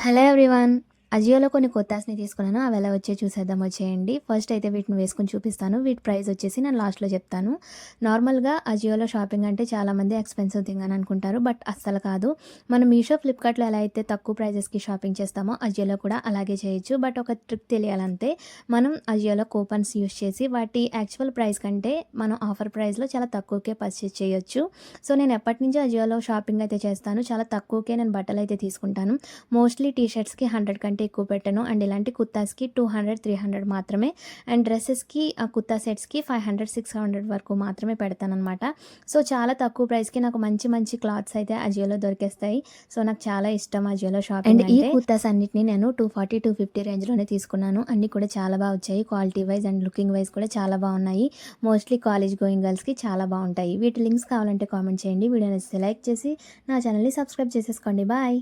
Hello everyone. అజియోలో కొన్ని కుర్తాస్‌ని తీసుకున్నాను. అవి ఎలా వచ్చాయో చూసేద్దాం వచ్చేయండి. ఫస్ట్ అయితే వీటిని వేసుకొని చూపిస్తాను. వీటి ప్రైస్ వచ్చేసి నేను లాస్ట్‌లో చెప్తాను. నార్మల్‌గా అజియోలో షాపింగ్ అంటే చాలామంది ఎక్స్‌పెన్సివ్ థింగ్ అని అనుకుంటారు. బట్ అస్సలు కాదు. మనం మీషో, ఫ్లిప్‌కార్ట్‌లో ఎలా అయితే తక్కువ ప్రైజెస్‌కి షాపింగ్ చేస్తామో అజియోలో కూడా అలాగే చేయొచ్చు. బట్ ఒక ట్రిక్ తెలియాలంతే. మనం అజియోలో కూపన్స్ యూజ్ చేసి వాటి యాక్చువల్ ప్రైస్ కంటే మనం ఆఫర్ ప్రైస్‌లో చాలా తక్కువకే పర్చేజ్ చేయొచ్చు. సో నేను ఎప్పటినుంచో అజియోలో షాపింగ్ అయితే చేస్తాను. చాలా తక్కువకే నేను బట్టలైతే తీసుకుంటాను. మోస్ట్లీ టీ షర్ట్స్‌కి 100 కంటే ఎక్కువ పెట్టను. అండ్ ఇలాంటి కుర్తాస్‌కి 200, 300 మాత్రమే. అండ్ డ్రెసెస్‌కి కుర్తా సెట్స్‌కి 500, 600 వరకు మాత్రమే పెడతాననమాట. సో చాలా తక్కువ ప్రైస్‌కి నాకు మంచి మంచి క్లాత్స్ అయితే అజియోలో దొరికేస్తాయి. సో నాకు చాలా ఇష్టం అజియోలో షాపింగ్ అంటే. అండ్ ఈ కుర్తాస్ అన్నిటిని నేను 240, 250 రేంజ్‌లోనే తీసుకున్నాను. అన్నీ కూడా చాలా బాగా వచ్చాయి. Quality wise and looking wise కూడా చాలా బాగున్నాయి. మోస్ట్లీ కాలేజ్ గోయింగ్ గర్ల్స్‌కి చాలా బాగుంటాయి. వీటి లింక్స్ కావాలంటే కామెంట్ చేయండి. వీడియో నచ్చితే లైక్ చేసి నా ఛానల్‌ని సబ్స్క్రైబ్ చేసేసుకోండి. బాయ్.